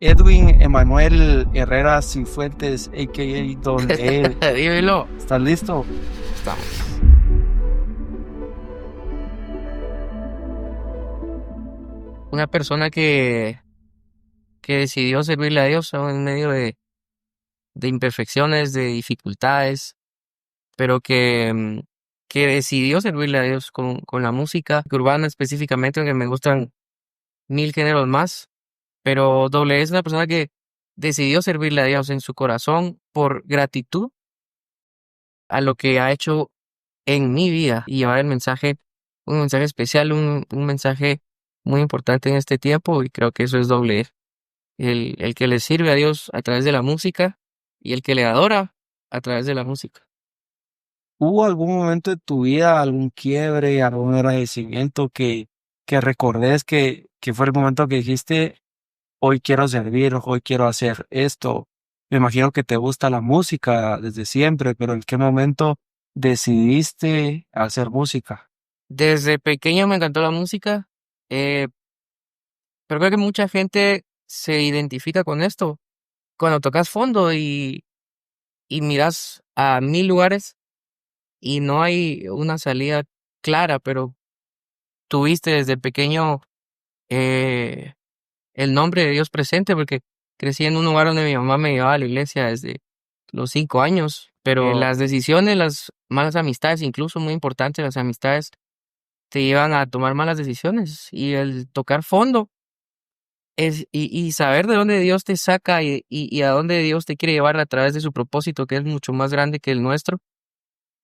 Edwin Emanuel Herrera Cifuentes, a.k.a. Don E. Dímelo. ¿Estás listo? Estamos. Una persona que decidió servirle a Dios aún en medio de imperfecciones, de dificultades, pero que decidió servirle a Dios con la música urbana específicamente, aunque me gustan mil géneros más. Pero Doble es una persona que decidió servirle a Dios en su corazón por gratitud a lo que ha hecho en mi vida y llevar un mensaje especial, un mensaje muy importante en este tiempo, y creo que eso es Doble E. El que le sirve a Dios a través de la música y el que le adora a través de la música. ¿Hubo algún momento de tu vida, algún quiebre, algún agradecimiento que recordes que fue el momento que dijiste, hoy quiero servir, hoy quiero hacer esto? Me imagino que te gusta la música desde siempre, pero ¿en qué momento decidiste hacer música? Desde pequeño me encantó la música, eh, pero creo que mucha gente se identifica con esto. Cuando tocas fondo y miras a mil lugares y no hay una salida clara, pero tuviste desde pequeño eh, el nombre de Dios presente, porque crecí en un lugar donde mi mamá me llevaba a la iglesia desde los 5 años, pero las decisiones, las malas amistades, incluso muy importante, las amistades te llevan a tomar malas decisiones, y el tocar fondo y saber de dónde Dios te saca y a dónde Dios te quiere llevar a través de su propósito, que es mucho más grande que el nuestro,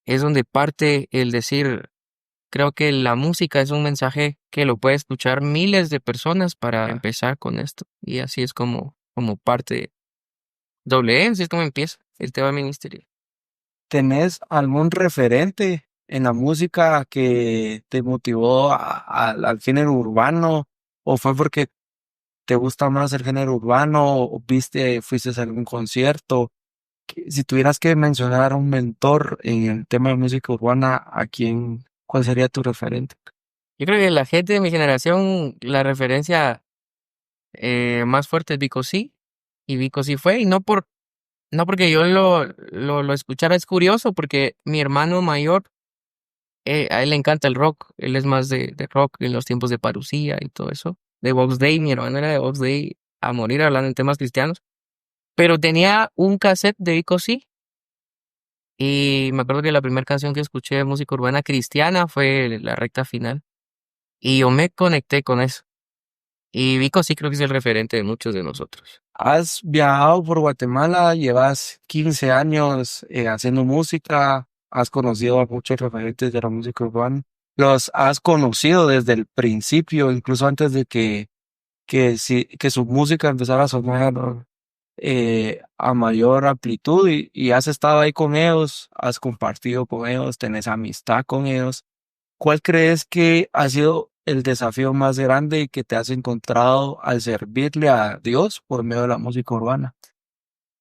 es donde parte el decir. Creo que la música es un mensaje que lo puede escuchar miles de personas para empezar con esto. Y así es como parte doble E, así es como empieza el tema ministerial. ¿Tenés algún referente en la música que te motivó al género urbano? ¿O fue porque te gusta más el género urbano? ¿O fuiste a algún concierto? Si tuvieras que mencionar a un mentor en el tema de música urbana, ¿cuál sería tu referente? Yo creo que la gente de mi generación, la referencia más fuerte es Vico Sí. Y Vico Sí fue, y no porque yo lo escuchara. Es curioso porque mi hermano mayor, a él le encanta el rock. Él es más de rock en los tiempos de Parucía y todo eso. De Vox Day, mi hermano era de Vox Day a morir hablando en temas cristianos. Pero tenía un cassette de Vico Sí, y me acuerdo que la primera canción que escuché de música urbana cristiana fue la recta final, y yo me conecté con eso. Y Vico Sí creo que es el referente de muchos de nosotros. Has viajado por Guatemala, llevas 15 años haciendo música, has conocido a muchos referentes de la música urbana, los has conocido desde el principio, incluso antes de que su música empezara a sonar a mayor amplitud y has estado ahí con ellos, has compartido con ellos, tenés amistad con ellos. ¿Cuál crees que ha sido el desafío más grande que te has encontrado al servirle a Dios por medio de la música urbana?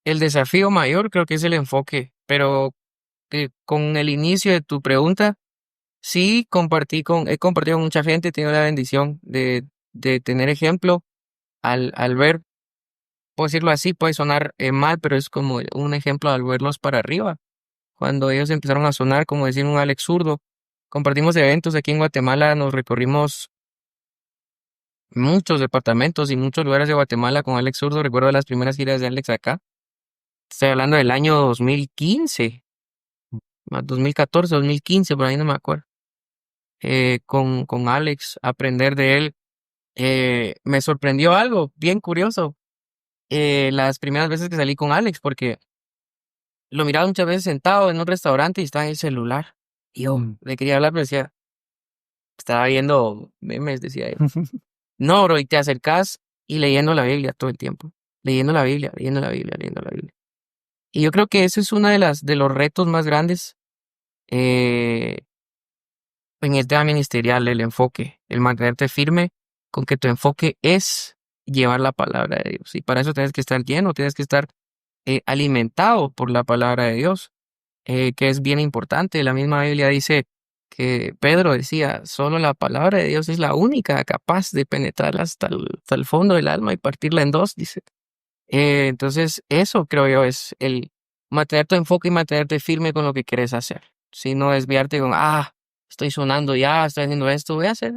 El desafío mayor creo que es el enfoque, pero con el inicio de tu pregunta, sí he compartido con mucha gente, he tenido la bendición de tener ejemplo al ver. Puedo decirlo así, puede sonar mal, pero es como un ejemplo al verlos para arriba. Cuando ellos empezaron a sonar, como decir un Alex Zurdo, compartimos eventos aquí en Guatemala, nos recorrimos muchos departamentos y muchos lugares de Guatemala con Alex Zurdo. Recuerdo las primeras giras de Alex acá. Estoy hablando del año 2015, 2014, 2015, por ahí no me acuerdo. Con Alex, aprender de él. Me sorprendió algo bien curioso las primeras veces que salí con Alex, porque lo miraba muchas veces sentado en un restaurante y estaba en el celular. Y yo le quería hablar, pero decía, estaba viendo memes, decía él. No, bro, y te acercás y leyendo la Biblia todo el tiempo. Leyendo la Biblia, leyendo la Biblia, leyendo la Biblia. Y yo creo que eso es uno de los retos más grandes eh, en el tema ministerial, el enfoque, el mantenerte firme con que tu enfoque es llevar la palabra de Dios. Y para eso tienes que estar lleno, tienes que estar alimentado por la palabra de Dios, que es bien importante. La misma Biblia dice que Pedro decía, solo la palabra de Dios es la única capaz de penetrar hasta el fondo del alma y partirla en dos, dice. Entonces, eso creo yo es el mantener tu enfoque y mantenerte firme con lo que quieres hacer. Si no desviarte con, estoy sonando ya, estoy haciendo esto, voy a hacer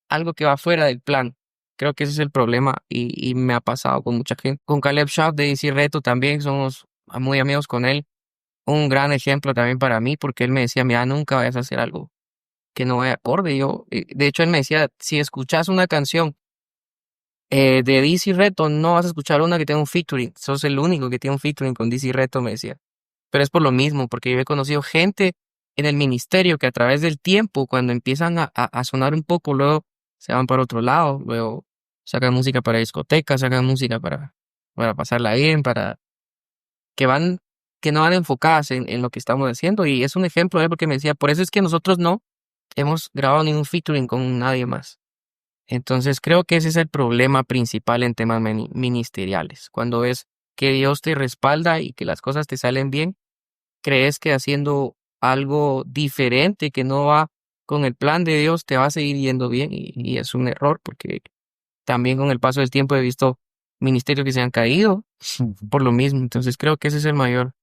algo que va fuera del plan. Creo que ese es el problema y me ha pasado con mucha gente. Con Caleb Shaw de DC Reto también somos muy amigos con él. Un gran ejemplo también para mí porque él me decía, mira, nunca vayas a hacer algo que no vaya acorde. De hecho, él me decía, si escuchas una canción de DC Reto, no vas a escuchar una que tenga un featuring. Sos el único que tiene un featuring con DC Reto, me decía. Pero es por lo mismo, porque yo he conocido gente en el ministerio que a través del tiempo, cuando empiezan a sonar un poco, luego se van para otro lado, luego sacan música para discotecas, sacan música para pasarla bien, para que van, que no van enfocadas en lo que estamos haciendo. Y es un ejemplo de él porque me decía, por eso es que nosotros no hemos grabado ningún featuring con nadie más. Entonces creo que ese es el problema principal en temas ministeriales. Cuando ves que Dios te respalda y que las cosas te salen bien, crees que haciendo algo diferente que no va con el plan de Dios te va a seguir yendo bien y es un error porque también con el paso del tiempo he visto ministerios que se han caído por lo mismo. Entonces creo que ese es el mayor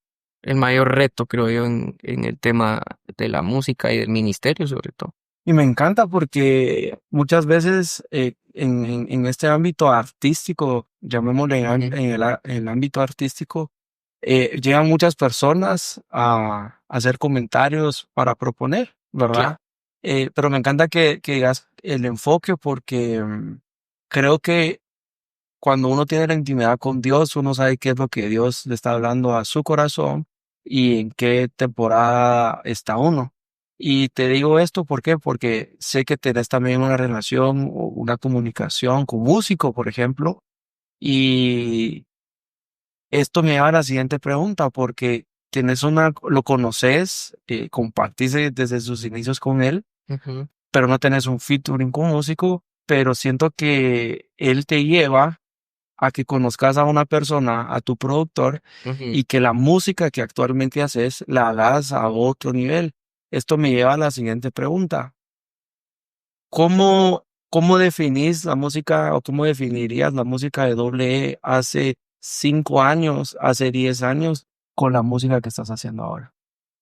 reto, creo yo, en el tema de la música y del ministerio sobre todo. Y me encanta porque muchas veces en este ámbito artístico, llamémosle Ujú. en el ámbito artístico, llegan muchas personas a hacer comentarios para proponer, Claro. ¿verdad? Pero me encanta que digas el enfoque porque creo que cuando uno tiene la intimidad con Dios, uno sabe qué es lo que Dios le está hablando a su corazón y en qué temporada está uno. Y te digo esto, ¿por qué? Porque sé que tenés también una relación o una comunicación con músico, por ejemplo, y esto me lleva a la siguiente pregunta, porque lo conoces, compartís desde sus inicios con él, Ujú, pero no tenés un featuring con músico, pero siento que él te lleva a que conozcas a una persona, a tu productor, ujú. y que la música que actualmente haces la hagas a otro nivel. Esto me lleva a la siguiente pregunta. ¿Cómo definís la música o cómo definirías la música de Doble E hace 5 años, hace 10 años, con la música que estás haciendo ahora?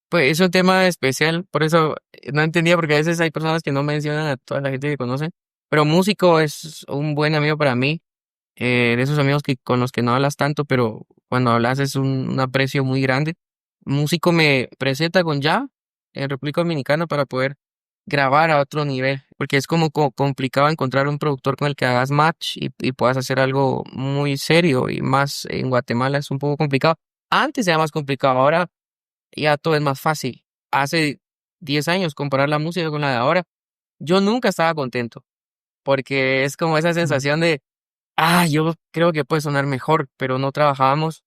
Pues es un tema especial, por eso no entendía, porque a veces hay personas que no mencionan a toda la gente que conocen, pero músico es un buen amigo para mí, de esos amigos que con los que no hablas tanto, pero cuando hablas es un aprecio muy grande. Músico me presenta con ya en República Dominicana para poder grabar a otro nivel, porque es como complicado encontrar un productor con el que hagas match y puedas hacer algo muy serio y más en Guatemala es un poco complicado. Antes era más complicado, ahora ya todo es más fácil. Hace 10 años comparar la música con la de ahora, yo nunca estaba contento, porque es como esa Ujú. sensación de, yo creo que puede sonar mejor, pero no trabajábamos.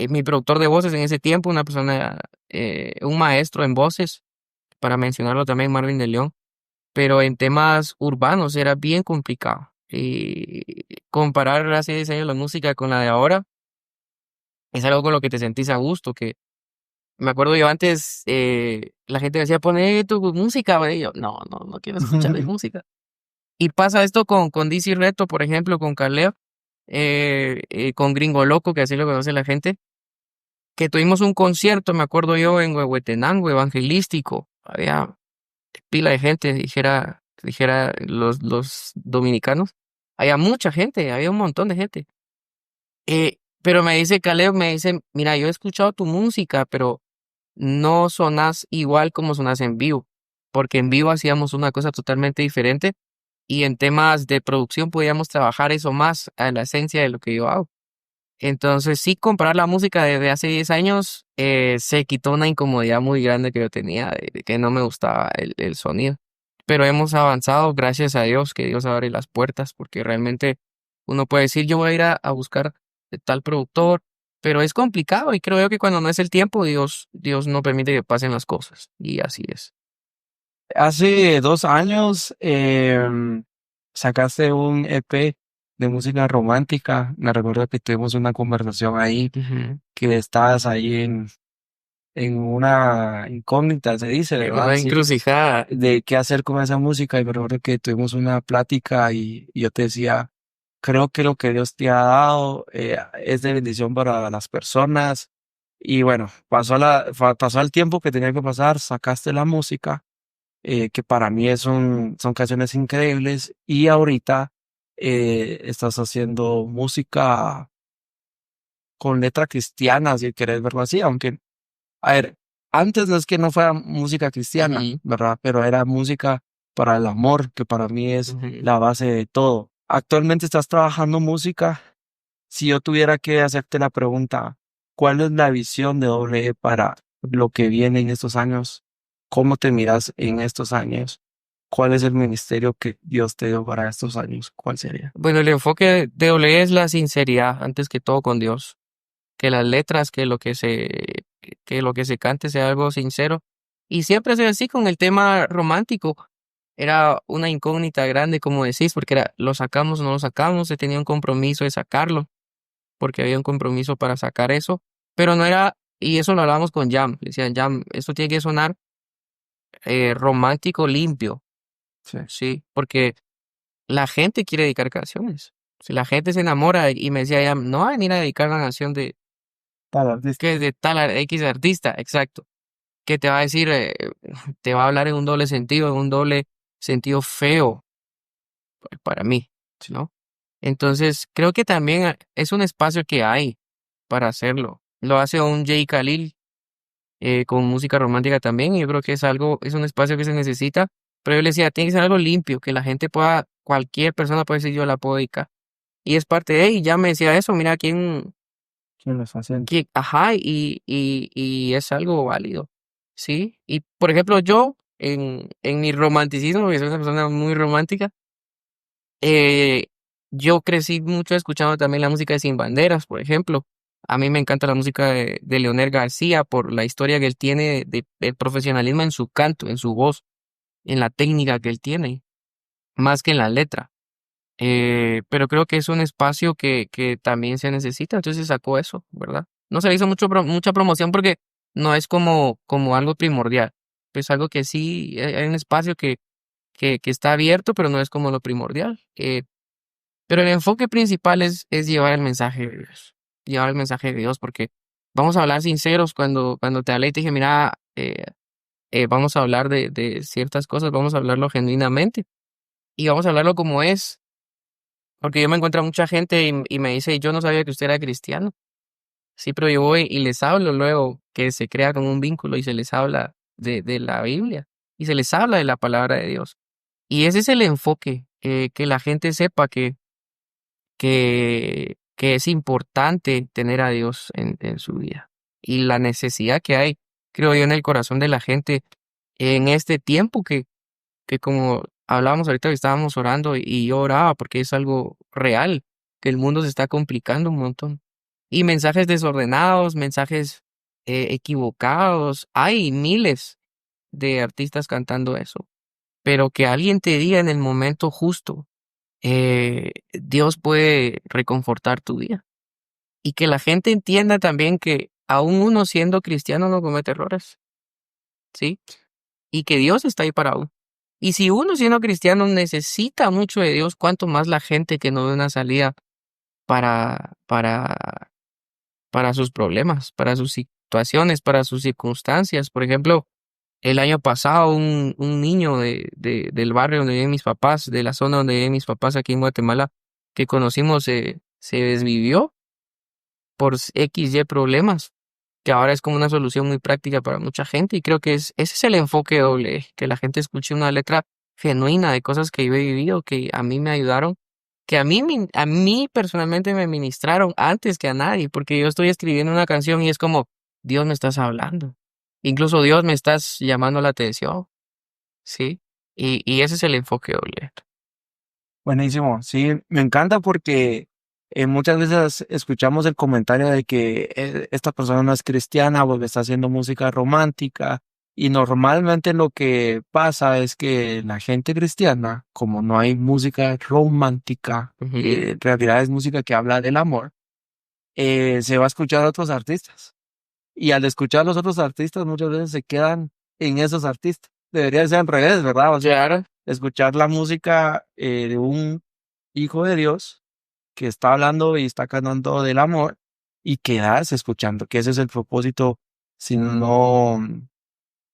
Mi productor de voces en ese tiempo, una persona, un maestro en voces, para mencionarlo también, Marvin de León, pero en temas urbanos era bien complicado. Y comparar hace 10 años la música con la de ahora es algo con lo que te sentís a gusto, que me acuerdo yo antes, la gente me decía, poné tu música, güey. Y yo, no, no, no quiero escuchar mi música. Y pasa esto con DC Reto, por ejemplo, con Caleb, con Gringo Loco, que así lo conoce la gente, que tuvimos un concierto, me acuerdo yo, en Huehuetenango, evangelístico. Había pila de gente, dijera los dominicanos. Había mucha gente, había un montón de gente. Pero me dice Caleb, me dice, mira, yo he escuchado tu música, pero no sonás igual como sonás en vivo, porque en vivo hacíamos una cosa totalmente diferente y en temas de producción podíamos trabajar eso más a la esencia de lo que yo hago. Entonces, sí, comparar la música desde hace 10 años se quitó una incomodidad muy grande que yo tenía, de que no me gustaba el sonido. Pero hemos avanzado, gracias a Dios, que Dios abre las puertas, porque realmente uno puede decir, yo voy a ir a buscar tal productor, pero es complicado y creo yo que cuando no es el tiempo, Dios no permite que pasen las cosas. Y así es. Hace 2 años sacaste un EP de música romántica. Me recuerdo que tuvimos una conversación ahí, Ujú. que estabas ahí en una incógnita, se dice, En ¿verdad? una Sí, encrucijada. de qué hacer con esa música. Y me recuerdo que tuvimos una plática y yo te decía, creo que lo que Dios te ha dado es de bendición para las personas. Y bueno, pasó el tiempo que tenía que pasar, sacaste la música, que para mí son canciones increíbles. Y ahorita estás haciendo música con letra cristiana, si querés verlo así, aunque, a ver, antes no es que no fuera música cristiana, Ujú, ¿verdad? Pero era música para el amor, que para mí es ujú. la base de todo. Actualmente estás trabajando música. Si yo tuviera que hacerte la pregunta, ¿cuál es la visión de doble E para lo que viene en estos años? ¿Cómo te miras en estos años? ¿Cuál es el ministerio que Dios te dio para estos años? ¿Cuál sería? Bueno, el enfoque de W es la sinceridad antes que todo con Dios. Que las letras, que lo que se cante sea algo sincero. Y siempre es así con el tema romántico. Era una incógnita grande, como decís, porque era, lo sacamos o no lo sacamos, se tenía un compromiso de sacarlo, porque había un compromiso para sacar eso, pero no era, y eso lo hablábamos con Jam, decían, Jam, esto tiene que sonar romántico limpio, Sí, sí, porque la gente quiere dedicar canciones. Si la gente se enamora y me decía, Jam, no va a venir a dedicar una canción de para artista. que es de tal X artista, exacto, que te va a decir, te va a hablar en un doble sentido feo para mí, Sí. ¿no? Entonces, creo que también es un espacio que hay para hacerlo. Lo hace un Jay Khalil con música romántica también, y yo creo que es algo, es un espacio que se necesita, pero yo le decía, tiene que ser algo limpio, que la gente pueda, cualquier persona puede decir yo la puedo dedicar. Y es parte de, y ya me decía eso, mira ¿Quién lo está haciendo? ajá, y es algo válido, ¿sí? Y por ejemplo, yo, en mi romanticismo, porque soy una persona muy romántica, eh, yo crecí mucho escuchando también la música de Sin Banderas, por ejemplo. A mí me encanta la música de Leonel García por la historia que él tiene del profesionalismo en su canto, en su voz, en la técnica que él tiene, más que en la letra. Pero creo que es un espacio que también se necesita, entonces sacó eso, ¿verdad? No se le hizo mucha promoción porque no es como algo primordial. Es algo que sí, hay un espacio que está abierto, pero no es como lo primordial. Pero el enfoque principal es llevar el mensaje de Dios. Llevar el mensaje de Dios, porque vamos a hablar sinceros cuando te hablé y te dije, mira, vamos a hablar de ciertas cosas, vamos a hablarlo genuinamente y vamos a hablarlo como es. Porque yo me encuentro a mucha gente y me dice, yo no sabía que usted era cristiano. Sí, pero yo voy y les hablo luego que se crea como un vínculo y se les habla de la Biblia y se les habla de la palabra de Dios. Y ese es el enfoque, que la gente sepa que es importante tener a Dios en su vida y la necesidad que hay, creo yo, en el corazón de la gente en este tiempo que como hablábamos ahorita que estábamos orando y yo oraba porque es algo real, que el mundo se está complicando un montón. Y mensajes desordenados, mensajes equivocados, hay miles de artistas cantando eso, pero que alguien te diga en el momento justo, Dios puede reconfortar tu vida. Y que la gente entienda también que aún uno siendo cristiano no comete errores, ¿sí? Y que Dios está ahí para uno. Y si uno siendo cristiano necesita mucho de Dios, cuánto más la gente que no ve una salida para, para, para sus problemas, para sus situaciones, para sus circunstancias. Por ejemplo, el año pasado un niño del barrio donde viven mis papás, de la zona donde viven mis papás aquí en Guatemala, que conocimos, se desvivió por X, Y problemas, que ahora es como una solución muy práctica para mucha gente. Y creo que ese es el enfoque doble, que la gente escuche una letra genuina de cosas que yo he vivido, que a mí me ayudaron, que a mí personalmente me ministraron antes que a nadie, porque yo estoy escribiendo una canción y es como, Dios me estás hablando. Incluso Dios me estás llamando la atención, ¿sí? Y ese es el enfoque doble. Buenísimo, sí, me encanta porque muchas veces escuchamos el comentario de que esta persona no es cristiana porque está haciendo música romántica y normalmente lo que pasa es que la gente cristiana, como no hay música romántica, Ujú. en realidad es música que habla del amor, se va a escuchar a otros artistas y al escuchar a los otros artistas muchas veces se quedan en esos artistas. Debería ser al revés, ¿verdad? O sea, Claro. escuchar la música de un hijo de Dios que está hablando y está cantando del amor y quedas escuchando, que ese es el propósito, si no,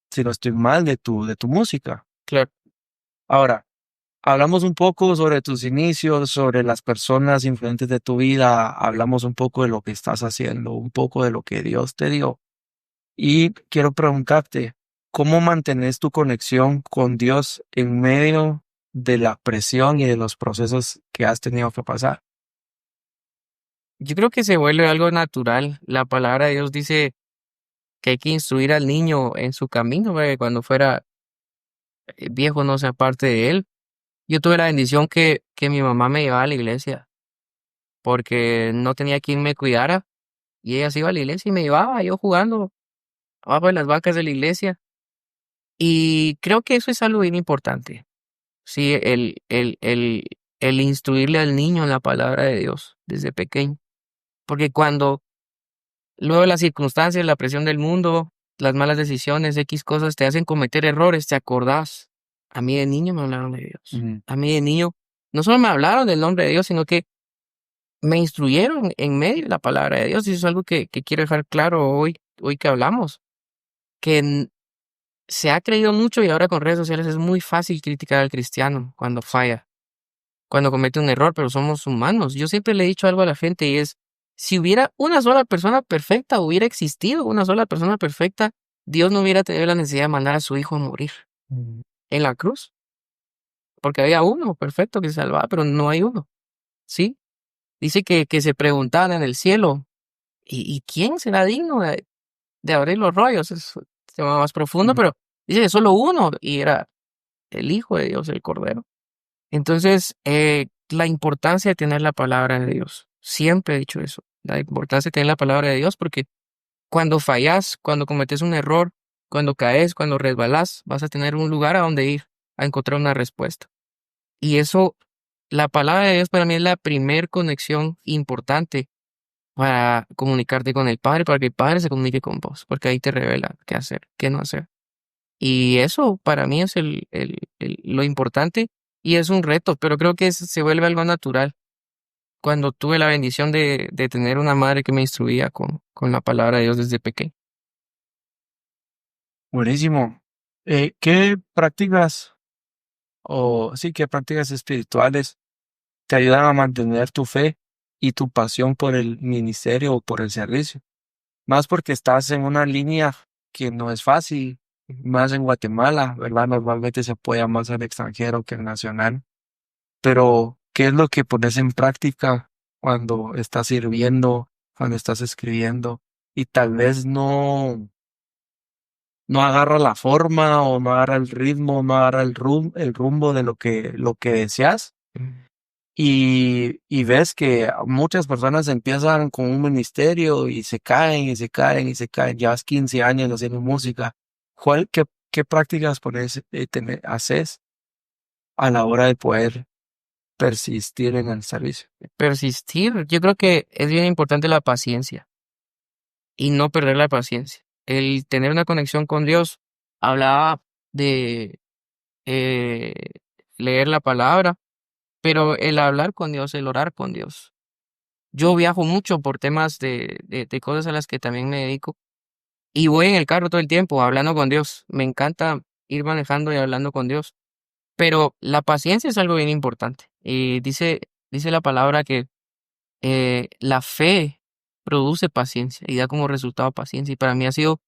si no estoy mal, de tu música. Claro. Ahora, hablamos un poco sobre tus inicios, sobre las personas influentes de tu vida, hablamos un poco de lo que estás haciendo, un poco de lo que Dios te dio. Y quiero preguntarte, ¿cómo mantienes tu conexión con Dios en medio de la presión y de los procesos que has tenido que pasar? Yo creo que se vuelve algo natural. La palabra de Dios dice que hay que instruir al niño en su camino para que cuando fuera viejo no se aparte de él. Yo tuve la bendición que mi mamá me llevaba a la iglesia porque no tenía quien me cuidara y ella se iba a la iglesia y me llevaba yo jugando abajo de las bancas de la iglesia. Y creo que eso es algo bien importante. Sí, el instruirle al niño en la palabra de Dios desde pequeño. Porque cuando luego las circunstancias, la presión del mundo, las malas decisiones, X cosas te hacen cometer errores, te acordás. A mí de niño me hablaron de Dios. Ujú. A mí de niño no solo me hablaron del nombre de Dios, sino que me instruyeron en medio de la palabra de Dios. Y eso es algo que quiero dejar claro hoy que hablamos. Que se ha creído mucho y ahora con redes sociales es muy fácil criticar al cristiano cuando falla, cuando comete un error, pero somos humanos. Yo siempre le he dicho algo a la gente y es, si hubiera una sola persona perfecta, hubiera existido una sola persona perfecta, Dios no hubiera tenido la necesidad de mandar a su hijo a morir en la cruz, porque había uno perfecto que se salvaba, pero no hay uno, ¿sí? Dice que se preguntaban en el cielo, ¿y quién será digno de abrir los rollos? Es un tema más profundo, Ujú. pero dice que solo uno, y era el Hijo de Dios, el Cordero. Entonces, la importancia de tener la palabra de Dios. Siempre he dicho eso. La importancia de tener la palabra de Dios porque cuando fallas, cuando cometes un error, cuando caes, cuando resbalas, vas a tener un lugar a donde ir a encontrar una respuesta. Y eso, la palabra de Dios para mí es la primer conexión importante para comunicarte con el Padre, para que el Padre se comunique con vos, porque ahí te revela qué hacer, qué no hacer. Y eso para mí es lo importante y es un reto, pero creo que se vuelve algo natural. Cuando tuve la bendición de tener una madre que me instruía con la palabra de Dios desde pequeño. Buenísimo. ¿Qué prácticas o sí, qué prácticas espirituales te ayudan a mantener tu fe y tu pasión por el ministerio o por el servicio? Más porque estás en una línea que no es fácil, más en Guatemala, ¿verdad? Normalmente se apoya más al extranjero que al nacional. Pero, ¿qué es lo que pones en práctica cuando estás sirviendo, cuando estás escribiendo y tal vez no agarra la forma o no agarra el ritmo, no agarra el rumbo de lo que deseas? Mm. Y ves que muchas personas empiezan con un ministerio y se caen y se caen y se caen. Llevas 15 años haciendo música. ¿Qué prácticas pones, haces a la hora de poder persistir en el servicio? Persistir, yo creo que es bien importante la paciencia y no perder la paciencia. El tener una conexión con Dios, hablaba de eh, leer la palabra, pero el hablar con Dios, el orar con Dios. Yo viajo mucho por temas de cosas a las que también me dedico y voy en el carro todo el tiempo hablando con Dios. Me encanta ir manejando y hablando con Dios, pero la paciencia es algo bien importante. Y dice la palabra que la fe produce paciencia y da como resultado paciencia. Y para mí ha sido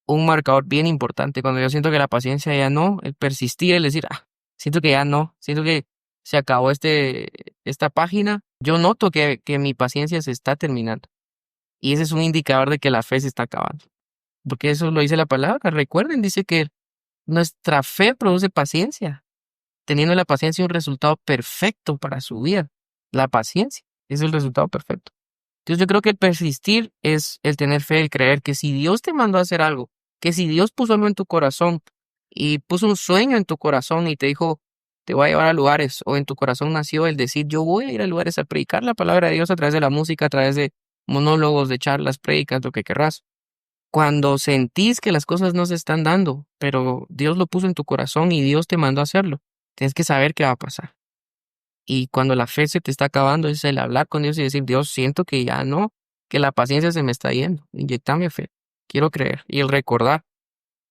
un marcador bien importante cuando yo siento que la paciencia ya no, el persistir, el decir, siento que ya no, siento que se acabó esta página. Yo noto que mi paciencia se está terminando. Y ese es un indicador de que la fe se está acabando. Porque eso lo dice la palabra. Recuerden, dice que nuestra fe produce paciencia, teniendo la paciencia un resultado perfecto para su vida. La paciencia es el resultado perfecto. Entonces yo creo que el persistir es el tener fe, el creer que si Dios te mandó a hacer algo, que si Dios puso algo en tu corazón y puso un sueño en tu corazón y te dijo, te voy a llevar a lugares, o en tu corazón nació el decir, yo voy a ir a lugares a predicar la palabra de Dios a través de la música, a través de monólogos, de charlas, prédicas, lo que querrás. Cuando sentís que las cosas no se están dando, pero Dios lo puso en tu corazón y Dios te mandó a hacerlo, tienes que saber qué va a pasar. Y cuando la fe se te está acabando, es el hablar con Dios y decir, Dios, siento que ya no, que la paciencia se me está yendo. Inyectame fe. Quiero creer. Y el recordar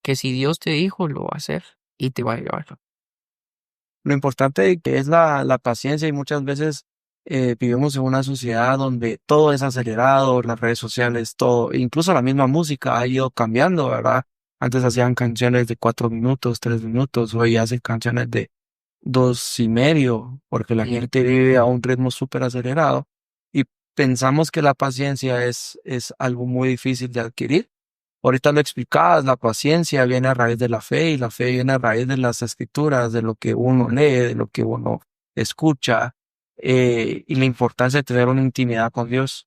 que si Dios te dijo, lo va a hacer y te va a llevar. Lo importante que es la paciencia y muchas veces vivimos en una sociedad donde todo es acelerado, las redes sociales, todo, incluso la misma música ha ido cambiando, ¿verdad? Antes hacían canciones de 4 minutos, 3 minutos, hoy hacen canciones de 2 y medio, porque la Sí. gente vive a un ritmo súper acelerado y pensamos que la paciencia es algo muy difícil de adquirir. Ahorita lo explicabas, la paciencia viene a raíz de la fe y la fe viene a raíz de las escrituras, de lo que uno lee, de lo que uno escucha, y la importancia de tener una intimidad con Dios,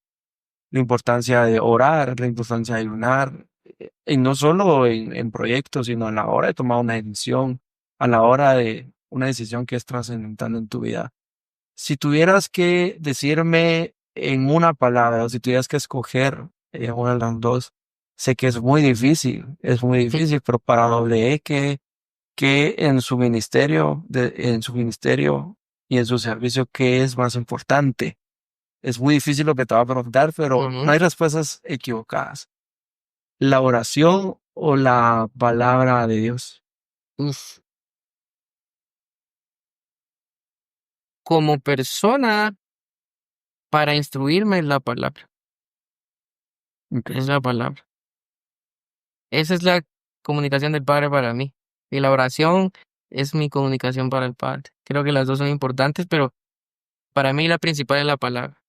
la importancia de orar, la importancia de ayunar, y no solo en proyectos, sino a la hora de tomar una decisión, a la hora de una decisión que es trascendental en tu vida. Si tuvieras que decirme en una palabra, o si tuvieras que escoger una de las dos, sé que es muy difícil, pero para W, que en su ministerio y en su servicio, ¿qué es más importante? Es muy difícil lo que te va a preguntar, pero no Ujú. hay respuestas equivocadas. ¿La oración o la palabra de Dios? Uf. Como persona, para instruirme es la palabra. Ok. Es la palabra. Esa es la comunicación del Padre para mí. Y la oración es mi comunicación para el Padre. Creo que las dos son importantes, pero para mí la principal es la palabra.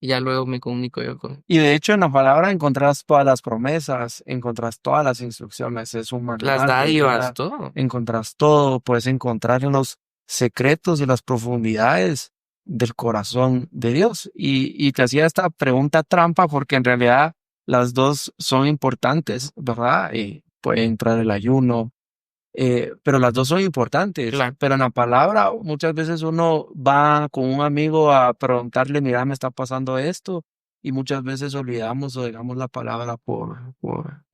Y ya luego me comunico yo con Y de hecho en la palabra encontrás todas las promesas, encontrás todas las instrucciones, es un las manual de dádivas, vida, todo. encontrás todo, puedes encontrar en los secretos y las profundidades del corazón de Dios. Y te hacía esta pregunta trampa porque en realidad las dos son importantes, ¿verdad? Y puede entrar el ayuno, pero las dos son importantes. Claro. Pero en la palabra, muchas veces uno va con un amigo a preguntarle, mira, me está pasando esto, y muchas veces olvidamos o dejamos la palabra por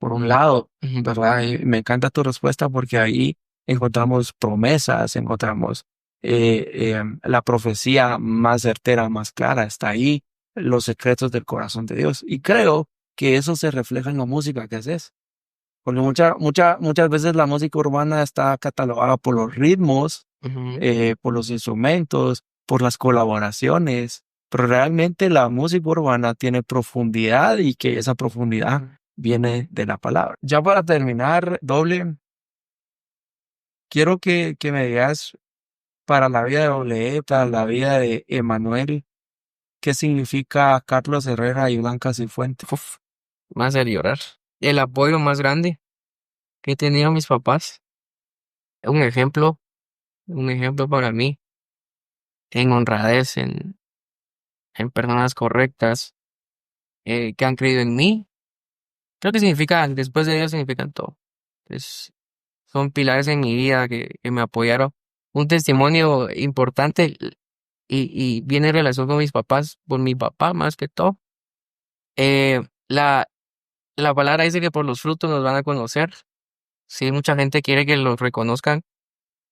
un lado, Ujú. ¿verdad? Y me encanta tu respuesta porque ahí encontramos promesas, encontramos la profecía más certera, más clara, está ahí, los secretos del corazón de Dios. Y creo que eso se refleja en la música que haces. Porque muchas veces la música urbana está catalogada por los ritmos, Ujú. por los instrumentos, por las colaboraciones, pero realmente la música urbana tiene profundidad y que esa profundidad viene de la palabra. Ya para terminar, Doble, quiero que me digas para la vida de Doble, para la vida de Emanuel, ¿qué significa Carlos Herrera y Blanca Cifuentes? Uf, más de llorar. El apoyo más grande que he tenido mis papás. Un ejemplo, un ejemplo para mí, en honradez, en personas correctas, que han creído en mí. Creo que significa, después de Dios significan todo. Es, son pilares en mi vida que me apoyaron. Un testimonio importante y viene en relación con mis papás, por mi papá más que todo. Eh, la, la palabra dice que por los frutos nos van a conocer. Sí, mucha gente quiere que los reconozcan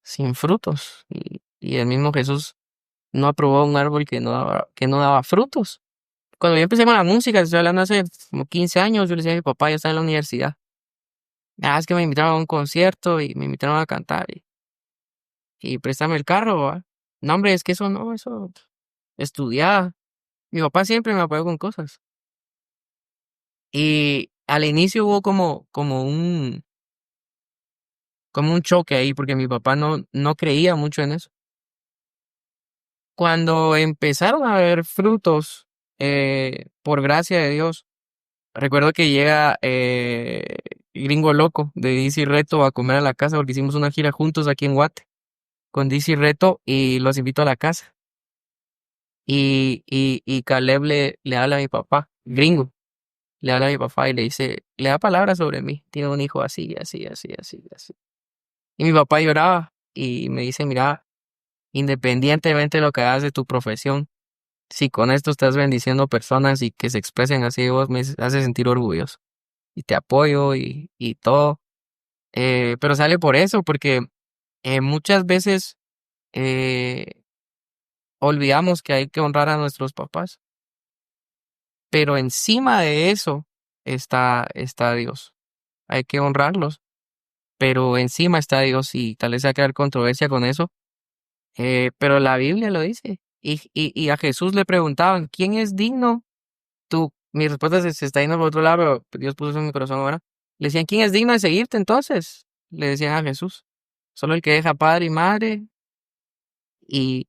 sin frutos. Y el mismo Jesús no aprobó un árbol que no daba frutos. Cuando yo empecé con la música, estoy hablando hace como 15 años, yo le decía a mi papá, ya está en la universidad. Ah, es que me invitaron a un concierto y me invitaron a cantar y préstame el carro, ¿va? No, hombre, es que eso no, eso estudiar. Mi papá siempre me apoyó con cosas. Y al inicio hubo como un choque ahí, porque mi papá no creía mucho en eso. Cuando empezaron a haber frutos, por gracia de Dios, recuerdo que llega Gringo Loco de DC Reto a comer a la casa porque hicimos una gira juntos aquí en Guate con DC Reto y los invito a la casa. Y Caleb le habla a mi papá, Gringo, le habla a mi papá y le dice, le da palabras sobre mí, tiene un hijo así, así, así, así, así. Y mi papá lloraba y me dice, mira, independientemente de lo que hagas de tu profesión, si con esto estás bendiciendo personas y que se expresen así de vos, me hace sentir orgulloso. Y te apoyo y todo. Pero sale por eso, porque muchas veces, eh, olvidamos que hay que honrar a nuestros papás. Pero encima de eso está Dios. Hay que honrarlos, pero encima está Dios y tal vez va a crear controversia con eso. Pero la Biblia lo dice. Y a Jesús le preguntaban, ¿quién es digno? Mi respuesta se está yendo por otro lado, pero Dios puso eso en mi corazón ahora. Le decían, ¿quién es digno de seguirte entonces? Le decían a Jesús. Solo el que deja padre y madre y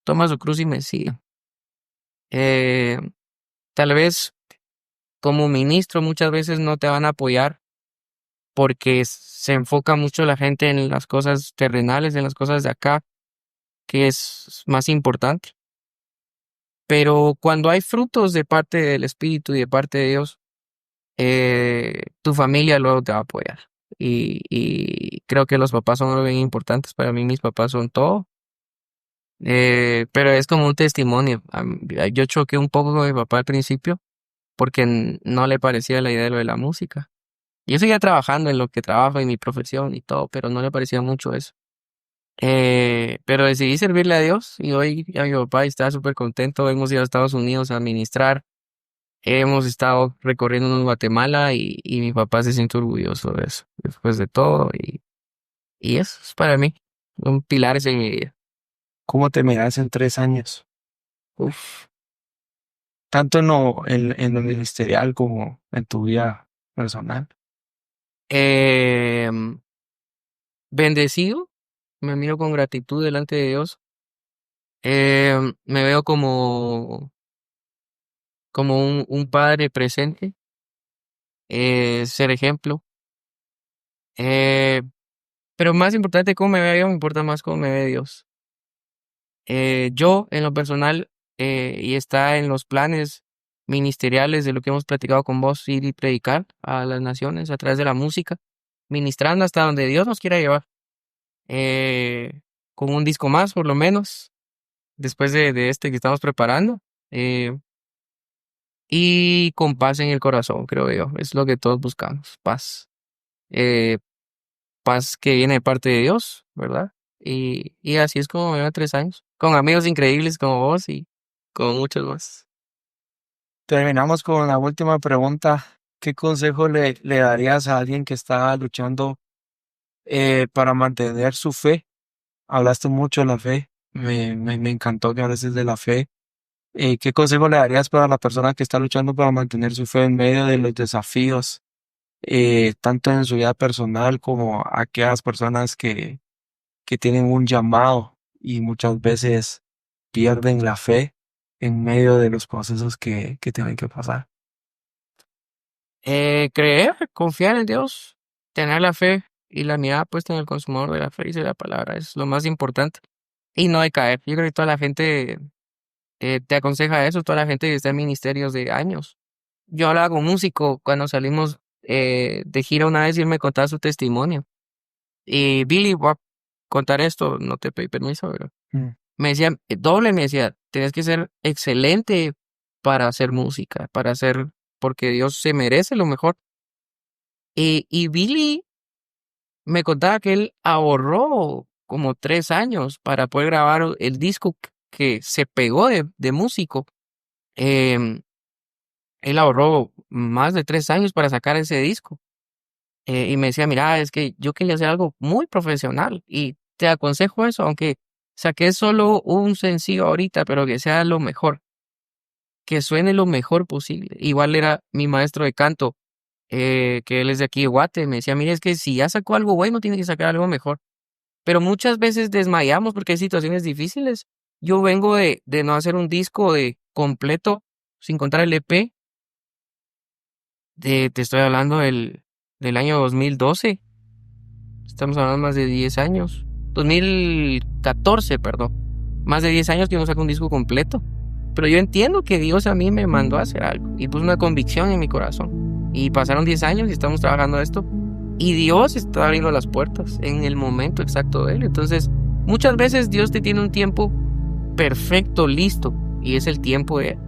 toma su cruz y me sigue. Eh, Tal vez como ministro muchas veces no te van a apoyar porque se enfoca mucho la gente en las cosas terrenales, en las cosas de acá, que es más importante. Pero cuando hay frutos de parte del Espíritu y de parte de Dios, tu familia luego te va a apoyar. Y creo que los papás son algo bien importantes. Para mí mis papás son todo. Pero es como un testimonio. Yo choqué un poco con mi papá al principio porque no le parecía la idea de lo de la música. Yo seguía trabajando en lo que trabajo, en mi profesión y todo, pero no le parecía mucho eso. Pero decidí servirle a Dios y hoy a mi papá está súper contento. Hemos ido a Estados Unidos a ministrar. Hemos estado recorriendo en Guatemala y mi papá se siente orgulloso de eso, después de todo. Y eso es para mí un pilar en mi vida. ¿Cómo te miras en 3 años? Uf. Tanto en lo ministerial como en tu vida personal. Em, Bendecido, me miro con gratitud delante de Dios. Me veo como un padre presente, ser ejemplo. Eh, pero más importante cómo me veo yo, me importa más cómo me ve Dios. Yo, en lo personal, y está en los planes ministeriales de lo que hemos platicado con vos, ir y predicar a las naciones a través de la música, ministrando hasta donde Dios nos quiera llevar. Eh, con un disco más, por lo menos, después de este que estamos preparando. Y con paz en el corazón, creo yo. Es lo que todos buscamos, paz. Eh, Paz que viene de parte de Dios, ¿verdad? Y así es como me veo en 3 años. Con amigos increíbles como vos y con muchos más. Terminamos con la última pregunta. ¿Qué consejo le darías a alguien que está luchando para mantener su fe? Hablaste mucho de la fe. Me encantó que hables de la fe. ¿Qué consejo le darías para la persona que está luchando para mantener su fe en medio de los desafíos, tanto en su vida personal como a aquellas personas que tienen un llamado y muchas veces pierden la fe en medio de los procesos que tienen que pasar? Creer, confiar en Dios, tener la fe y la mirada puesta en el consumador de la fe y de la palabra es lo más importante. Y no decaer. Yo creo que toda la gente te aconseja eso, toda la gente que está en ministerios de años. Yo hablaba con un músico cuando salimos de gira una vez y él me contaba su testimonio. Y Billy, voy a contar esto, no te pedí permiso, pero Mm. me decía, doble, me decía, tienes que ser excelente para hacer música, porque Dios se merece lo mejor. Y Billy me contaba que él ahorró como 3 años para poder grabar el disco que se pegó de músico. Em, Él ahorró más de 3 años para sacar ese disco. Y me decía, mira, es que yo quería hacer algo muy profesional y te aconsejo eso, aunque saqué solo un sencillo ahorita, pero que sea lo mejor, que suene lo mejor posible. Igual era mi maestro de canto, que él es de aquí de Guate, me decía, mira, es que si ya sacó algo bueno, tiene que sacar algo mejor. Pero muchas veces desmayamos porque hay situaciones difíciles. Yo vengo de no hacer un disco de completo, sin contar el EP, te estoy hablando del año 2012. Estamos hablando de más de 10 años. 2014, perdón. Más de 10 años que no saco un disco completo. Pero yo entiendo que Dios a mí me mandó a hacer algo y puso una convicción en mi corazón. Y pasaron 10 años y estamos trabajando esto. Y Dios está abriendo las puertas en el momento exacto de Él. Entonces, muchas veces Dios te tiene un tiempo perfecto, listo. Y es el tiempo de Él.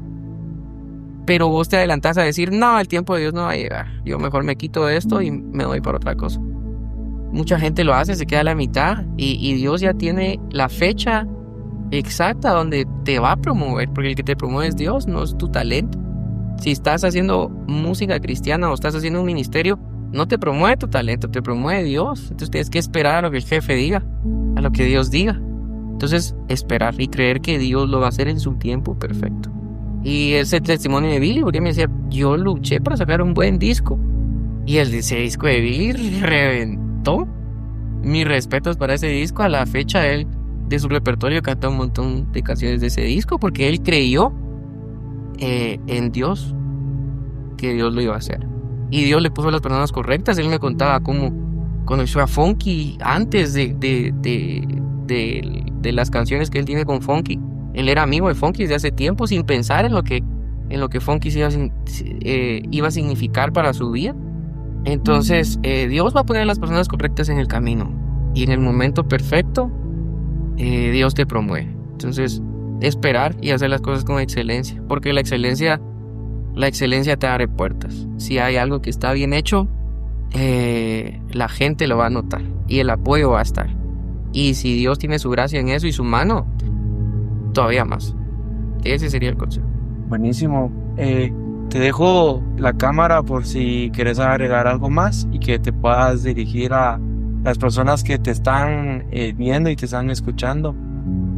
Pero vos te adelantás a decir, no, el tiempo de Dios no va a llegar. Yo mejor me quito de esto y me doy para otra cosa. Mucha gente lo hace, se queda a la mitad y Dios ya tiene la fecha exacta donde te va a promover, porque el que te promueve es Dios, no es tu talento. Si estás haciendo música cristiana o estás haciendo un ministerio, no te promueve tu talento, te promueve Dios. Entonces tienes que esperar a lo que el jefe diga, a lo que Dios diga. Entonces, esperar y creer que Dios lo va a hacer en su tiempo perfecto. Y ese testimonio de Billy, porque me decía, yo luché para sacar un buen disco. Y ese disco de Billy reventó. Mis respetos para ese disco. A la fecha, él, de su repertorio, canta un montón de canciones de ese disco, porque él creyó en Dios, que Dios lo iba a hacer. Y Dios le puso a las personas correctas. Él me contaba cómo conoció a Funky antes de las canciones que él tiene con Funky. Él era amigo de Funky desde hace tiempo, sin pensar en lo que Funky iba a significar para su vida. Entonces, Dios va a poner a las personas correctas en el camino. Y en el momento perfecto, Dios te promueve. Entonces, esperar y hacer las cosas con excelencia. Porque la excelencia te abre puertas. Si hay algo que está bien hecho, la gente lo va a notar. Y el apoyo va a estar. Y si Dios tiene su gracia en eso y su mano, todavía más. Ese sería el consejo. Buenísimo. Te dejo la cámara por si quieres agregar algo más y que te puedas dirigir a las personas que te están viendo y te están escuchando.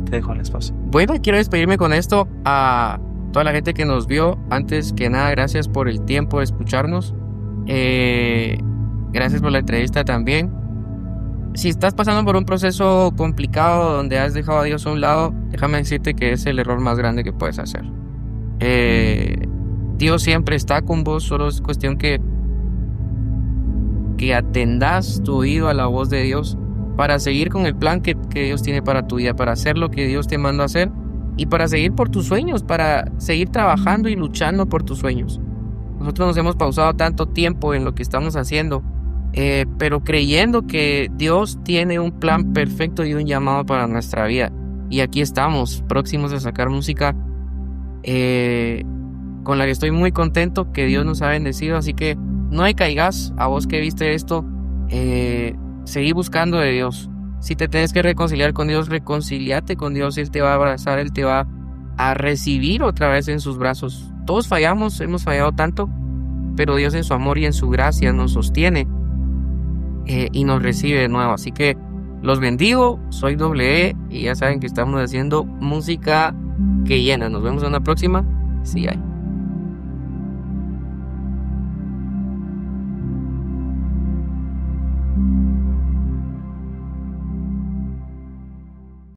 Te dejo el espacio. Bueno, quiero despedirme con esto a toda la gente que nos vio. Antes que nada, gracias por el tiempo de escucharnos. Gracias por la entrevista también. Si estás pasando por un proceso complicado donde has dejado a Dios a un lado, déjame decirte que es el error más grande que puedes hacer. Dios siempre está con vos, solo es cuestión que atendas tu oído a la voz de Dios para seguir con el plan que Dios tiene para tu vida, para hacer lo que Dios te mandó a hacer y para seguir por tus sueños, para seguir trabajando y luchando por tus sueños. Nosotros nos hemos pausado tanto tiempo en lo que estamos haciendo, pero creyendo que Dios tiene un plan perfecto y un llamado para nuestra vida. Y aquí estamos, próximos a sacar música con la que estoy muy contento, que Dios nos ha bendecido. Así que no decaigas, a vos que viste esto, seguí buscando de Dios. Si te tienes que reconciliar con Dios, reconcíliate con Dios. Él te va a abrazar, Él te va a recibir otra vez en sus brazos. Todos fallamos, hemos fallado tanto, pero Dios en su amor y en su gracia nos sostiene y nos recibe de nuevo. Así que los bendigo, soy E y ya saben que estamos haciendo música que llena. Nos vemos en la próxima. Sí hay.